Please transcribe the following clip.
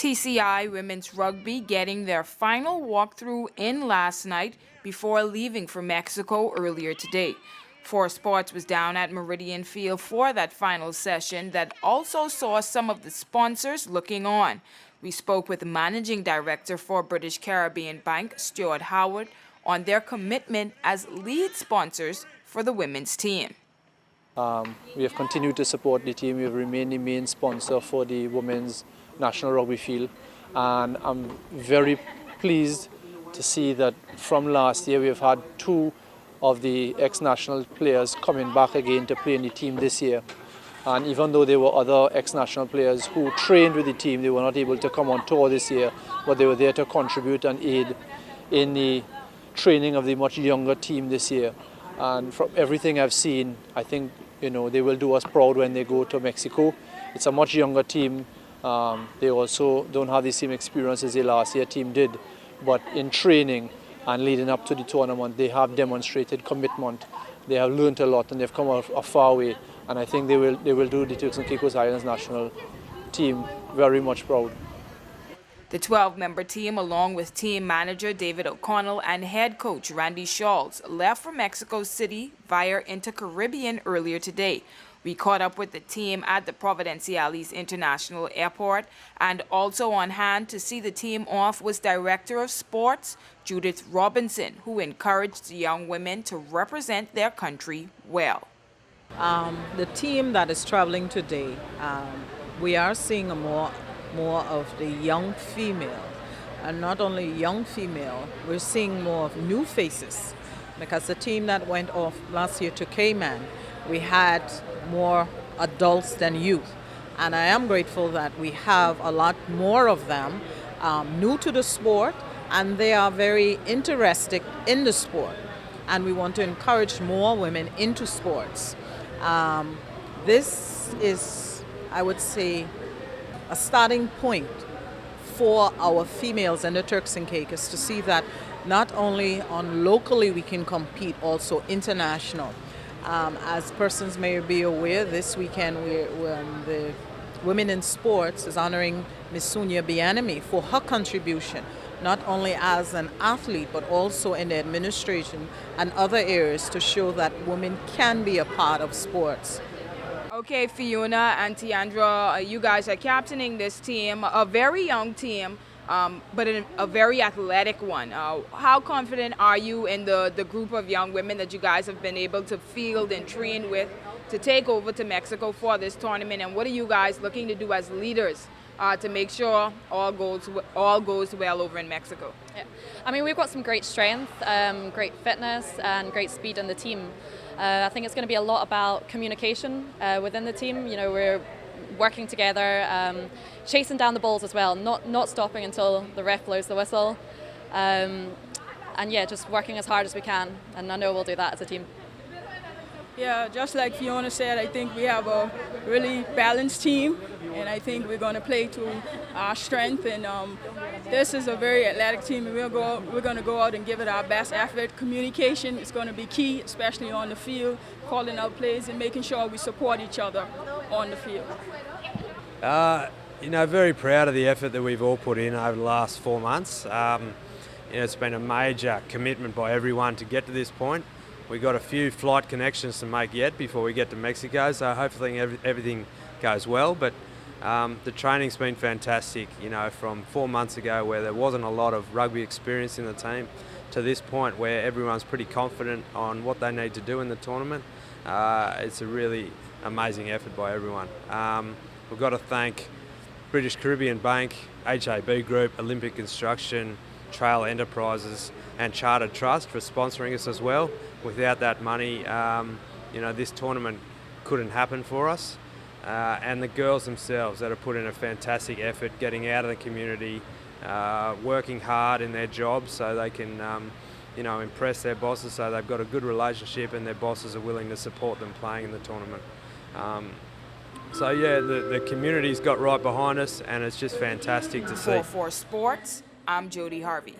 TCI women's rugby getting their final walkthrough in last night before leaving for Mexico earlier today. 4 Sports was down at Meridian Field for that final session that also saw some of the sponsors looking on. We spoke with the managing director for British Caribbean Bank, Stuart Howard, on their commitment as lead sponsors for the women's team. We have continued to support the team. We have remained the main sponsor for the women's national rugby field, and I'm very pleased to see that from last year we have had 2 of the ex-national players coming back again to play in the team this year. And even though there were other ex-national players who trained with the team, they were not able to come on tour this year, but they were there to contribute and aid in the training of the much younger team this year. And from everything I've seen, I think they will do us proud when they go to Mexico. It's a much younger team. They also don't have the same experience as the last year team did, but in training and leading up to the tournament, they have demonstrated commitment. They have learned a lot and they've come a far way. And I think they will do the Turks and Caicos Islands national team very much proud. The 12-member team, along with team manager David O'Connell and head coach Randy Scholz, left for Mexico City via Inter-Caribbean earlier today. We caught up with the team at the Providenciales International Airport, and also on hand to see the team off was Director of Sports Judith Robinson, who encouraged the young women to represent their country well. The team that is traveling today, we are seeing more of the young female, and not only young female, we're seeing more of new faces, because the team that went off last year to Cayman, we had more adults than youth, and I am grateful that we have a lot more of them new to the sport, and they are very interested in the sport, and we want to encourage more women into sports. This is, I would say, a starting point for our females in the Turks and Caicos to see that not only on locally we can compete, also international. As persons may be aware, this weekend the Women in Sports is honoring Miss Sonia Bianami for her contribution, not only as an athlete, but also in the administration and other areas to show that women can be a part of sports. Okay, Fiona and Tiandra, you guys are captaining this team, a very young team, but a very athletic one. How confident are you in the group of young women that you guys have been able to field and train with to take over to Mexico for this tournament? And what are you guys looking to do as leaders to make sure all goes well over in Mexico? Yeah. I mean, we've got some great strength, great fitness, and great speed in the team. I think it's going to be a lot about communication within the team. We're working together, chasing down the balls as well, not stopping until the ref blows the whistle, and yeah, just working as hard as we can, and I know we'll do that as a team. Yeah, just like Fiona said, I think we have a really balanced team, and I think we're going to play to our strength, and this is a very athletic team, and we're going to go out and give it our best effort. Communication is going to be key, especially on the field, calling out plays and making sure we support each other on the field. Very proud of the effort that we've all put in over the last 4 months. It's been a major commitment by everyone to get to this point. We've got a few flight connections to make yet before we get to Mexico, so hopefully everything goes well. But the training's been fantastic, from 4 months ago where there wasn't a lot of rugby experience in the team to this point where everyone's pretty confident on what they need to do in the tournament. It's a really amazing effort by everyone. We've got to thank British Caribbean Bank, HAB Group, Olympic Construction, Trail Enterprises and Chartered Trust for sponsoring us as well. Without that money, this tournament couldn't happen for us. And the girls themselves that have put in a fantastic effort getting out of the community, working hard in their jobs so they can impress their bosses, so they've got a good relationship and their bosses are willing to support them playing in the tournament. So yeah, the community's got right behind us and it's just fantastic to see. For Sports, I'm Jody Harvey.